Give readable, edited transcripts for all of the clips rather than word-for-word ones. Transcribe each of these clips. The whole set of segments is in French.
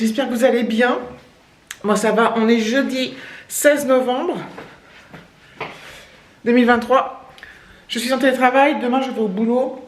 j'espère que vous allez bien. Moi ça va, on est jeudi 16 novembre 2023. Je suis en télétravail, demain je vais au boulot.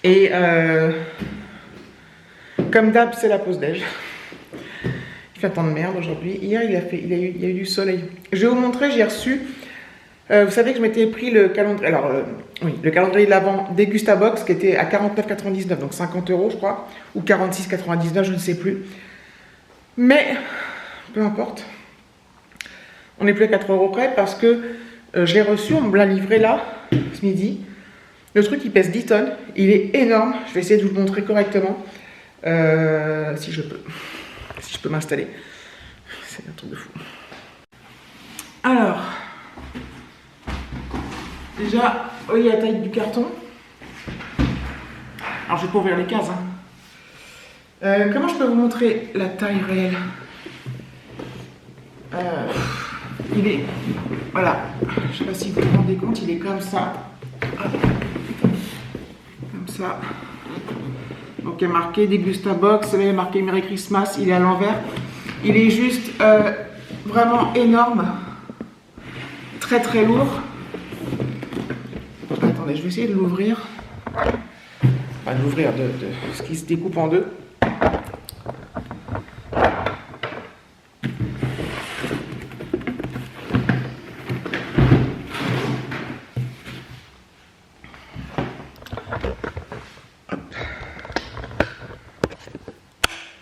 Et comme d'hab, c'est la pause déj. Il fait un temps de merde aujourd'hui. Hier, il y a eu du soleil. Je vais vous montrer, j'ai reçu... vous savez que je m'étais pris le calendrier... Alors, oui, le calendrier de l'Avent Degustabox qui était à 49,99, donc 50 € je crois. Ou 46,99, je ne sais plus. Mais, peu importe. On n'est plus à 4 € près parce que je l'ai reçu, on me l'a livré là, ce midi. Le truc, il pèse 10 tonnes. Il est énorme. Je vais essayer de vous le montrer correctement. Si je peux. Si je peux m'installer. C'est un truc de fou. Alors. Déjà, voyez la taille du carton. Alors, je vais pas ouvrir les cases. Hein. Comment je peux vous montrer la taille réelle? Il est... Voilà. Je sais pas si vous vous rendez compte, il est comme ça. Comme ça. Donc, il est marqué Degustabox. Il est marqué Merry Christmas. Il est à l'envers. Il est juste vraiment énorme. Très très lourd. Attendez, je vais essayer de l'ouvrir. Enfin, de l'ouvrir, de ce qui se découpe en deux.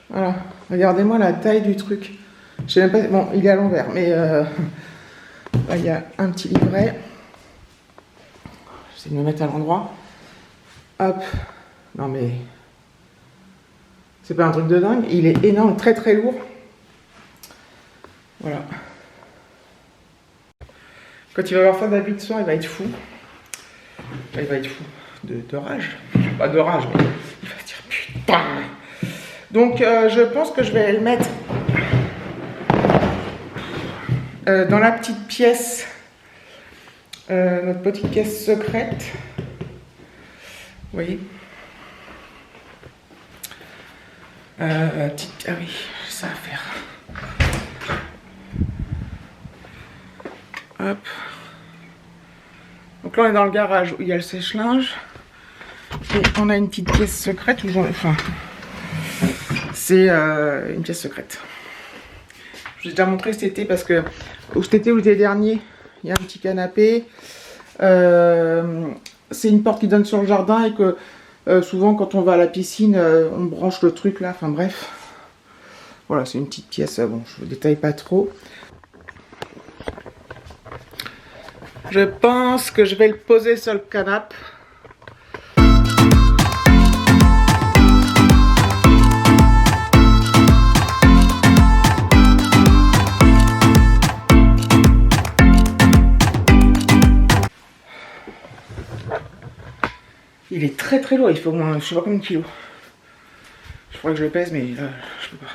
Voilà, regardez-moi la taille du truc. Je sais même pas. Bon, il est à l'envers, mais là, il y a un petit livret. J'essaie de me mettre à l'endroit. Hop. Non mais c'est pas un truc de dingue. Il est énorme, très très lourd. Voilà. Quand il va avoir ça d'habit de soir, il va être fou. Il va être fou de rage. Pas de rage, mais il va se dire putain. Donc je pense que je vais le mettre dans la petite pièce, notre petite pièce secrète. Vous voyez, ah oui, ça à faire. Hop. Donc là on est dans le garage où il y a le sèche-linge. Et on a une petite pièce secrète où j'en ai... Enfin, c'est une pièce secrète. Je vous ai déjà montré cet été parce que cet été ou l'été dernier, il y a un petit canapé. C'est une porte qui donne sur le jardin et que souvent quand on va à la piscine, on branche le truc là. Enfin bref. Voilà, c'est une petite pièce. Bon, je ne détaille pas trop. Je pense que je vais le poser sur le canapé. Il est très très lourd, il fait au moins, je sais pas combien de kilos. Je crois que je le pèse, mais là, je peux pas.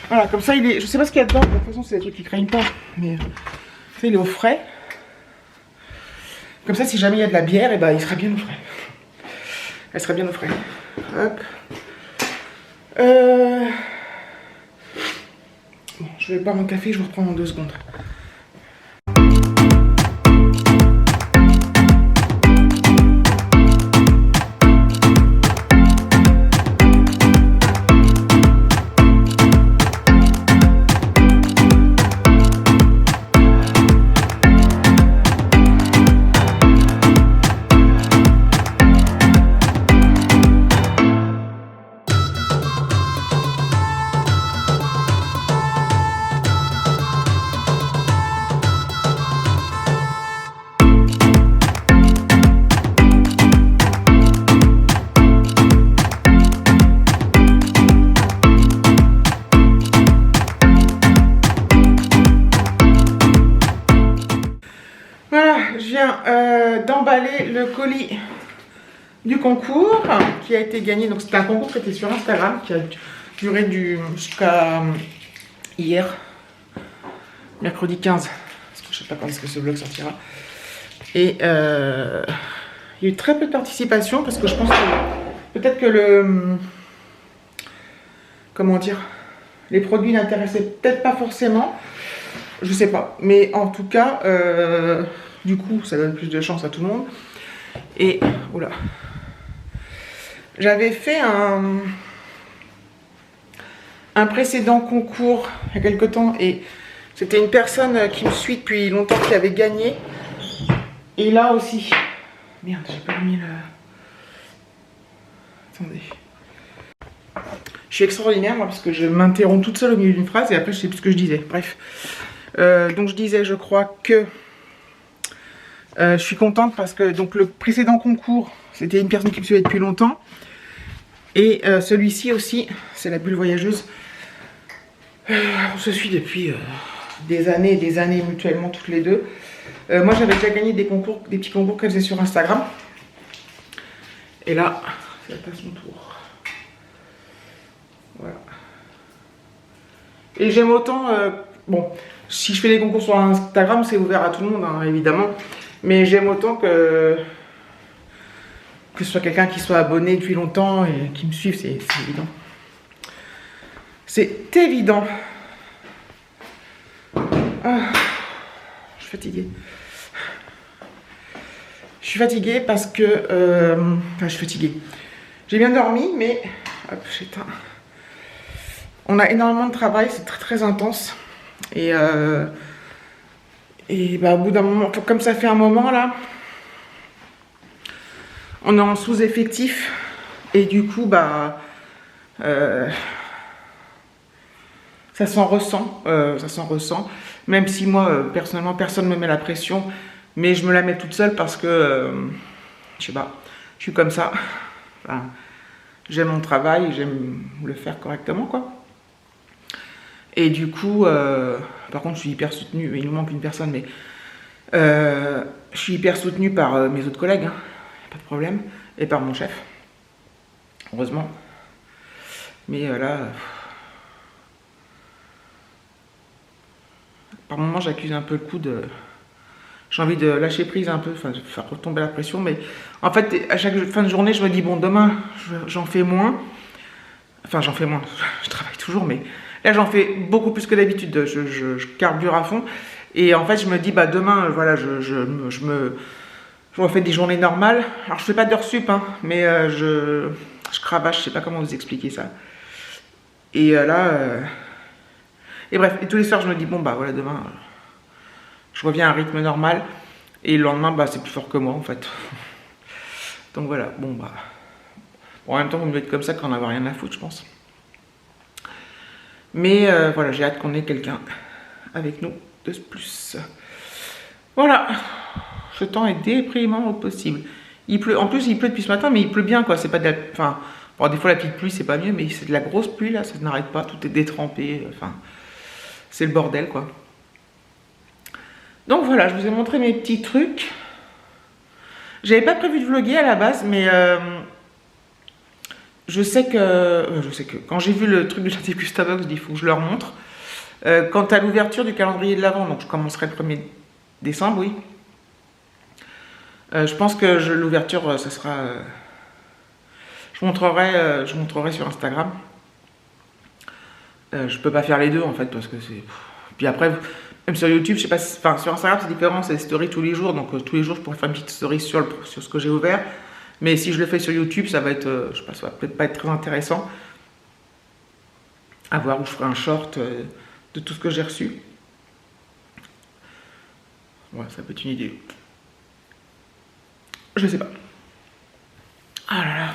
Voilà, comme ça il est, je sais pas ce qu'il y a dedans, de toute façon c'est des trucs qui craignent pas, mais ça il est au frais. Comme ça si jamais il y a de la bière, et ben il sera bien au frais. Elle sera bien au frais. Hop. Bon, je vais boire mon café, je vous reprends en 2 secondes. D'emballer le colis du concours qui a été gagné. Donc c'était un concours qui était sur Instagram qui a duré jusqu'à hier, mercredi 15, parce que je sais pas quand est-ce que ce vlog sortira. Et il y a eu très peu de participation parce que je pense que peut-être que comment dire, les produits n'intéressaient peut-être pas forcément, je sais pas, mais en tout cas, du coup, ça donne plus de chance à tout le monde. Et, oula, j'avais fait un précédent concours il y a quelque temps et c'était une personne qui me suit depuis longtemps qui avait gagné. Et là aussi, merde, j'ai pas mis le... Attendez. Je suis extraordinaire moi parce que je m'interromps toute seule au milieu d'une phrase et après je sais plus ce que je disais. Bref. Donc je disais, je crois que je suis contente parce que donc le précédent concours, c'était une personne qui me suivait depuis longtemps. Et celui-ci aussi, c'est la bulle voyageuse. On se suit depuis des années et des années mutuellement toutes les deux. Moi j'avais déjà gagné des concours, des petits concours qu'elle faisait sur Instagram. Et là, ça passe mon tour. Voilà. Et j'aime autant, bon, si je fais des concours sur Instagram, c'est ouvert à tout le monde, hein, évidemment. Mais j'aime autant que ce soit quelqu'un qui soit abonné depuis longtemps et qui me suive, c'est évident. C'est évident. Ah, je suis fatiguée. Je suis fatiguée parce que... enfin, je suis fatiguée. J'ai bien dormi, mais... Hop, j'éteins. On a énormément de travail, c'est très très intense. Et bah, au bout d'un moment, comme ça fait un moment là, on est en sous-effectif. Et du coup, bah... ça s'en ressent, même si moi, personnellement, personne ne me met la pression, mais je me la mets toute seule parce que, je sais pas, je suis comme ça, enfin, j'aime mon travail, j'aime le faire correctement, quoi. Et du coup, par contre, je suis hyper soutenue, il nous manque une personne, mais je suis hyper soutenue par mes autres collègues, hein, pas de problème, et par mon chef, heureusement. Mais là... Par moments, j'accuse un peu le coup de... J'ai envie de lâcher prise un peu, enfin, de faire retomber la pression. Mais en fait, à chaque fin de journée, je me dis, bon, demain, j'en fais moins. Enfin, j'en fais moins. Je travaille toujours, mais là, j'en fais beaucoup plus que d'habitude. Je carbure à fond. Et en fait, je me dis, bah, demain, voilà, je refais des journées normales. Alors, je fais pas d'heures sup, hein, mais je cravache, je sais pas comment vous expliquer ça. Et là... Et bref, et tous les soirs, je me dis, bon, bah voilà, demain, je reviens à un rythme normal. Et le lendemain, bah, c'est plus fort que moi, en fait. Donc voilà, bon, bah... Bon, en même temps, vous me dites comme ça qu'on n'en a rien à foutre, je pense. Mais voilà, j'ai hâte qu'on ait quelqu'un avec nous de plus. Voilà. Ce temps est déprimant au possible. Il pleut, en plus, il pleut depuis ce matin, mais il pleut bien, quoi. C'est pas de la... Enfin, bon, des fois, la petite pluie, c'est pas mieux, mais c'est de la grosse pluie, là, ça n'arrête pas. Tout est détrempé, enfin... C'est le bordel, quoi. Donc voilà, je vous ai montré mes petits trucs. J'avais pas prévu de vlogger à la base, mais je sais que quand j'ai vu le truc de Gentil Gustabox, je dis il faut que je leur montre. Quant à l'ouverture du calendrier de l'Avent, donc je commencerai le 1er décembre, oui. Je pense que l'ouverture, ça sera... je montrerai sur Instagram. Je peux pas faire les deux en fait parce que c'est... Puis après, même sur YouTube, je sais pas, enfin sur Instagram c'est différent, c'est des stories tous les jours, donc tous les jours je pourrais faire une petite story sur ce que j'ai ouvert. Mais si je le fais sur YouTube, ça va être, je sais pas, ça va peut-être pas être très intéressant. À voir où je ferai un short de tout ce que j'ai reçu. Voilà, ça peut être une idée. Je sais pas. Ah là là.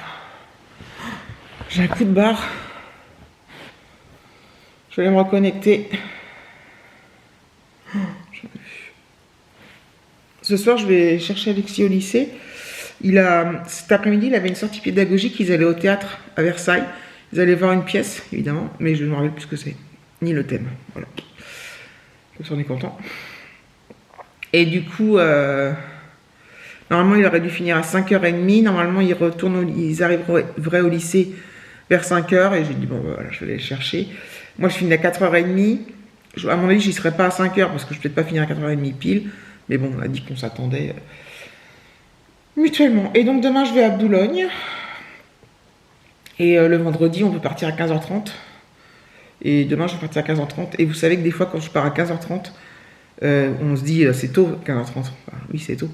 J'ai un coup de barre. Je vais aller me reconnecter. Ce soir, je vais chercher Alexis au lycée. Cet après-midi, il avait une sortie pédagogique. Ils allaient au théâtre à Versailles. Ils allaient voir une pièce, évidemment, mais je ne me rappelle plus ce que c'est. Ni le thème. Voilà. Comme ça, on est content. Et du coup, normalement, il aurait dû finir à 5h30. Normalement, ils arriveraient au lycée vers 5h. Et j'ai dit, bon, voilà, je vais aller le chercher. Moi, je finis à 4h30. À mon avis, j'y serai pas à 5h parce que je ne vais peut-être pas finir à 4h30 pile. Mais bon, on a dit qu'on s'attendait mutuellement. Et donc, demain, je vais à Boulogne. Et le vendredi, on peut partir à 15h30. Et demain, je vais partir à 15h30. Et vous savez que des fois, quand je pars à 15h30, on se dit c'est tôt, 15h30. Enfin, oui, c'est tôt.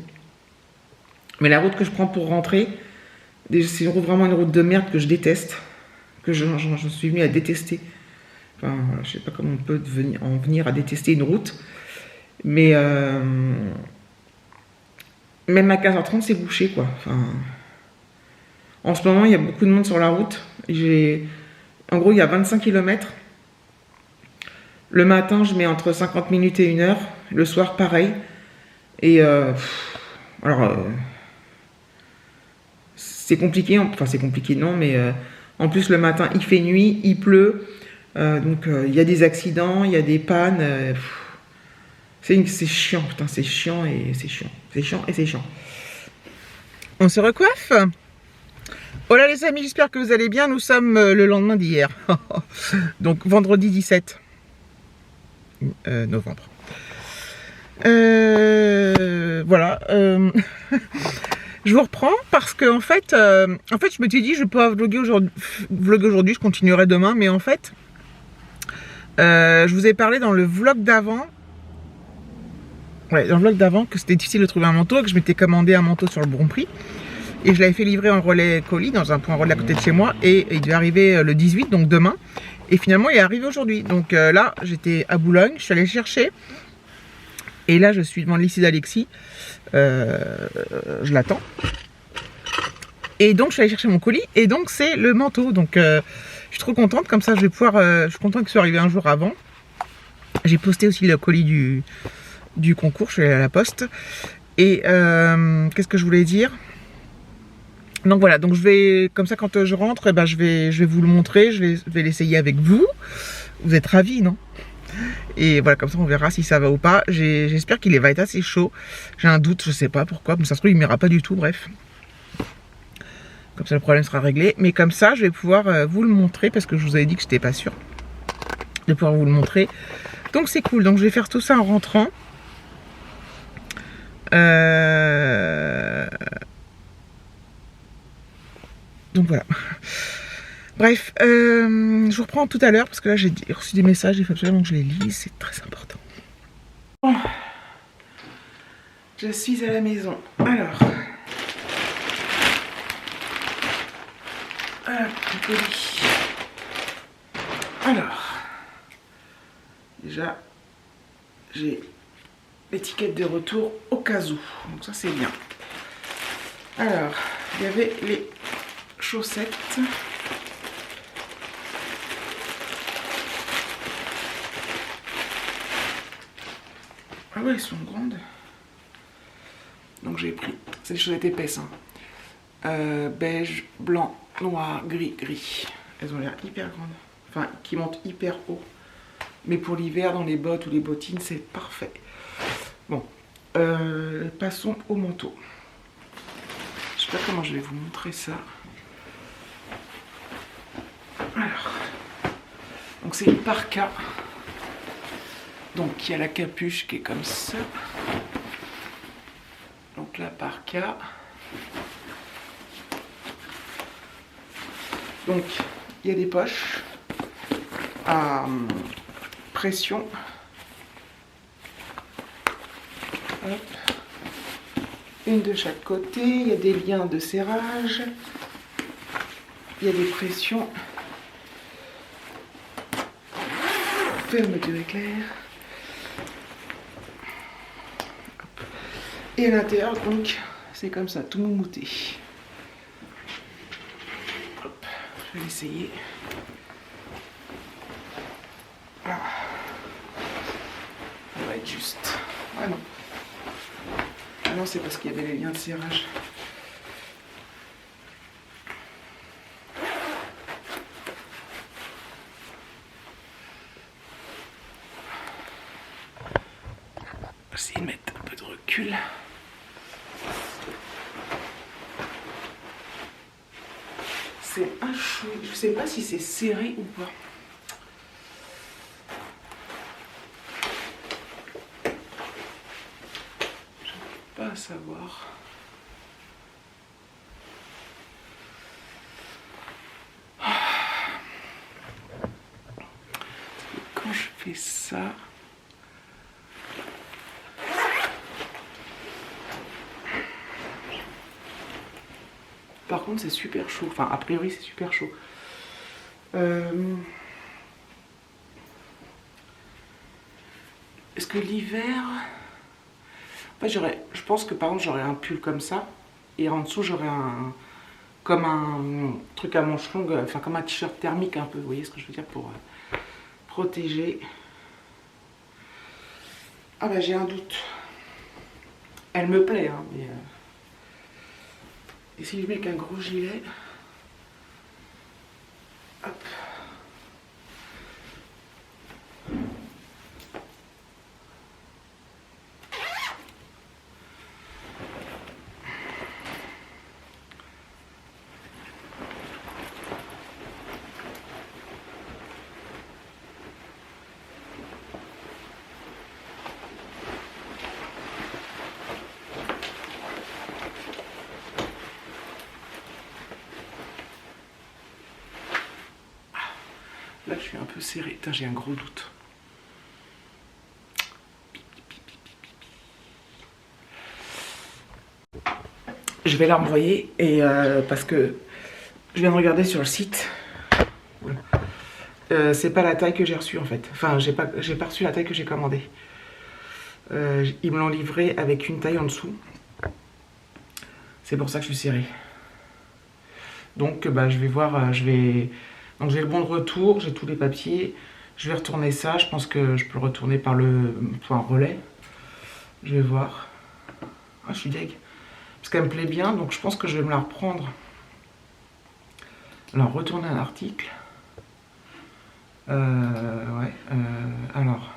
Mais la route que je prends pour rentrer, c'est vraiment une route de merde que je déteste. Que je suis venu à détester. Enfin, je sais pas comment on peut en venir à détester une route. Mais même à 15h30, c'est bouché, quoi. Enfin, en ce moment, il y a beaucoup de monde sur la route. En gros, il y a 25 km. Le matin, je mets entre 50 minutes et 1 heure. Le soir, pareil. Et c'est compliqué. Enfin, c'est compliqué, non, mais en plus, le matin, il fait nuit, il pleut. Donc, il y a des accidents, il y a des pannes. C'est chiant, putain, c'est chiant et c'est chiant. C'est chiant et c'est chiant. On se recoiffe? Oh là les amis, j'espère que vous allez bien. Nous sommes le lendemain d'hier. Donc vendredi 17 novembre. Voilà. Je vous reprends parce que en fait, je me suis dit je peux pas vlogger aujourd'hui, je continuerai demain, mais en fait, je vous ai parlé dans le vlog d'avant. Ouais, dans le vlog d'avant que c'était difficile de trouver un manteau, que je m'étais commandé un manteau sur le bon prix. Et je l'avais fait livrer en relais colis dans un point relais à côté de chez moi. Et il devait arriver le 18, donc demain. Et finalement, il est arrivé aujourd'hui. Donc là, j'étais à Boulogne, je suis allée chercher. Et là, je suis devant le lycée d'Alexis. Je l'attends. Et donc, je suis allée chercher mon colis. Et donc, c'est le manteau. Donc, je suis trop contente. Comme ça, je vais pouvoir... je suis contente qu'il soit arrivé un jour avant. J'ai posté aussi le colis du concours. Je suis allée à la poste. Et qu'est-ce que je voulais dire ? Donc voilà, donc je vais, comme ça quand je rentre, je vais vous le montrer, je vais l'essayer avec vous. Vous êtes ravis, non? Et voilà, comme ça on verra si ça va ou pas. J'espère qu'il va être assez chaud. J'ai un doute, je sais pas pourquoi, mais ça se trouve il m'ira pas du tout, bref. Comme ça le problème sera réglé. Mais comme ça, je vais pouvoir vous le montrer, parce que je vous avais dit que j'étais pas sûre de pouvoir vous le montrer. Donc c'est cool, donc je vais faire tout ça en rentrant. Donc voilà. Bref, je vous reprends tout à l'heure parce que là j'ai reçu des messages, il faut absolument que je les lise, c'est très important. Bon, je suis à la maison. Alors, le colis. Alors, déjà, j'ai l'étiquette de retour au cas où, donc ça c'est bien. Alors, il y avait les chaussettes. Ah ouais, elles sont grandes. Donc j'ai pris, c'est des chaussettes épaisses, hein. Beige, blanc, noir, gris, gris. Elles ont l'air hyper grandes. Enfin, qui montent hyper haut. Mais pour l'hiver, dans les bottes ou les bottines, c'est parfait. Bon, passons au manteau. Je sais pas comment je vais vous montrer ça. Alors, donc c'est une parka. Donc il y a la capuche qui est comme ça. Donc la parka. Donc il y a des poches à pression. Hop. Une de chaque côté. Il y a des liens de serrage. Il y a des pressions. Fermeture éclair. Et à l'intérieur, donc, c'est comme ça, tout moumouté. Hop, je vais l'essayer. Ah. Ça va être juste. Ah non. Ah non, c'est parce qu'il y avait les liens de serrage. Je vais essayer de mettre un peu de recul. C'est un chou. Je sais pas si c'est serré ou pas. Je n'arrive pas à savoir. ça. Par contre, c'est super chaud. Enfin, a priori, c'est super chaud. Est-ce que l'hiver... En fait, je pense que par exemple, j'aurais un pull comme ça. Et en dessous, j'aurais comme un truc à manches longues, enfin comme un t-shirt thermique un peu. Vous voyez ce que je veux dire, pour protéger. Ah bah j'ai un doute. Elle me plaît, hein, mais... Et si je mets avec un gros gilet... Hop. Là, je suis un peu serré. Putain, j'ai un gros doute. Je vais la renvoyer et parce que je viens de regarder sur le site. C'est pas la taille que j'ai reçue en fait. Enfin, j'ai pas reçu la taille que j'ai commandée. Ils me l'ont livré avec une taille en dessous. C'est pour ça que je suis serré. Donc, bah, je vais voir. Donc, j'ai le bon de retour, j'ai tous les papiers. Je vais retourner ça. Je pense que je peux le retourner par un relais. Je vais voir. Ah, je suis deg. Parce qu'elle me plaît bien, donc je pense que je vais me la reprendre. Alors, retourner un article. Ouais. Alors,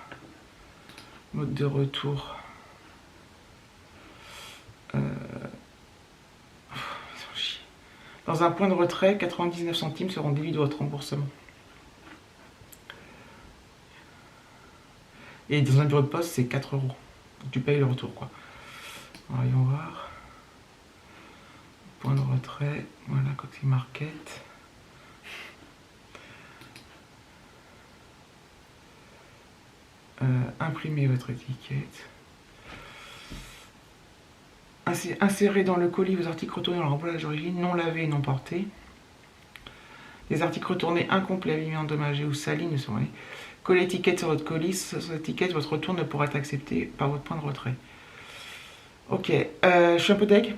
mode de retour. Dans un point de retrait, 99 centimes seront déduits de votre remboursement. Et dans un bureau de poste, c'est 4 euros. Donc tu payes le retour, quoi. Alors, voyons voir. Point de retrait. Voilà, côté market. Imprimez votre étiquette. Insérez dans le colis vos articles retournés dans leur emballage d'origine, non lavés et non portés. Les articles retournés incomplets, abîmés, endommagés ou salis ne sont pas. Collez l'étiquette sur votre colis. Sans étiquette, votre retour ne pourra être accepté par votre point de retrait. Ok, je suis un peu deg.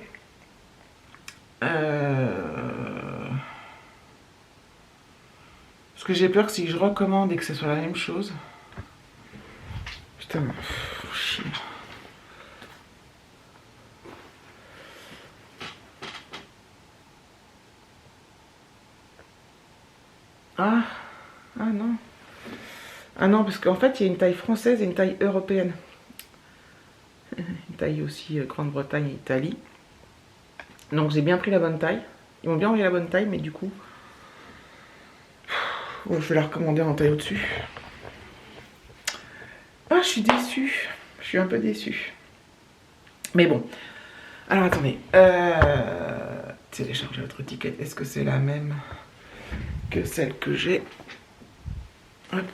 Parce que j'ai peur que si je recommande et que ce soit la même chose. Putain, chier. Ah non. Ah non, parce qu'en fait, il y a une taille française et une taille européenne. Une taille aussi Grande-Bretagne et Italie. Donc j'ai bien pris la bonne taille. Ils m'ont bien envoyé la bonne taille, mais du coup... Bon, je vais la recommander en taille au-dessus. Ah, je suis déçue. Je suis un peu déçue. Mais bon. Alors, attendez. Télécharger votre étiquette. Est-ce que c'est la même que celle que j'ai? Hop.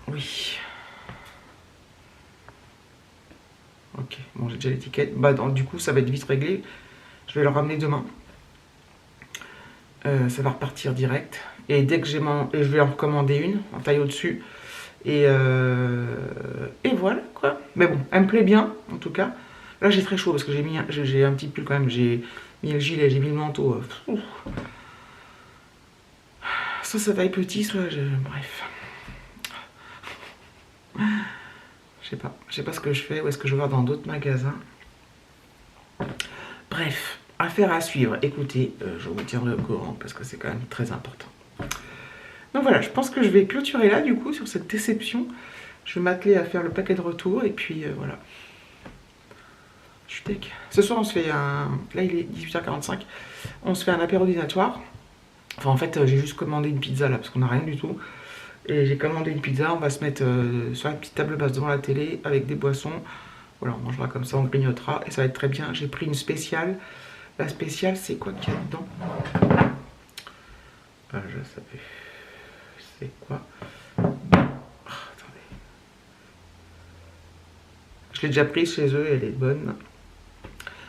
Oui. Ok. Bon, j'ai déjà l'étiquette. Bah, du coup, ça va être vite réglé. Je vais le ramener demain. Ça va repartir direct. Et dès que j'ai je vais en recommander une en taille au-dessus. Et voilà quoi. Mais bon, elle me plaît bien en tout cas. Là j'ai très chaud parce que j'ai un petit pull quand même. J'ai mis le gilet, j'ai mis le manteau. Soit ça taille petit, soit bref. Je sais pas ce que je fais. Ou est-ce que je vais voir dans d'autres magasins. Bref, affaire à suivre. Écoutez, je vous tiendrai au courant parce que c'est quand même très important. Donc voilà, je pense que je vais clôturer là du coup sur cette déception. Je vais m'atteler à faire le paquet de retour et puis voilà. Je suis tech. Ce soir on se fait un... Là il est 18h45. On se fait un apéro dînatoire. Enfin en fait j'ai juste commandé une pizza là parce qu'on n'a rien du tout. Et j'ai commandé une pizza. On va se mettre sur une petite table basse devant la télé avec des boissons. Voilà, on mangera comme ça, on grignotera et ça va être très bien. J'ai pris une spéciale. La spéciale c'est quoi qu'il y a dedans? Je savais. C'est quoi? Je l'ai déjà prise chez eux et elle est bonne.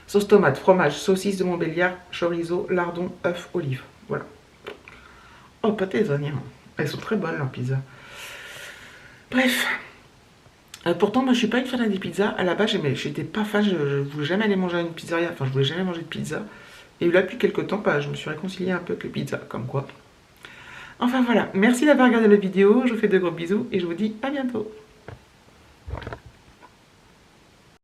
Sauce tomate, fromage, saucisse de Montbéliard, chorizo, lardon, œuf, olive. Voilà. Oh, pâté les oignons. Elles sont très bonnes, leurs pizzas. Bref. Pourtant, moi, je suis pas une fan des pizzas. À la base, j'étais pas fan. Je voulais jamais aller manger à une pizzeria. Enfin, je voulais jamais manger de pizza. Et là, depuis quelques temps, bah, je me suis réconciliée un peu avec les pizzas. Comme quoi. Enfin, voilà. Merci d'avoir regardé la vidéo. Je vous fais de gros bisous. Et je vous dis à bientôt.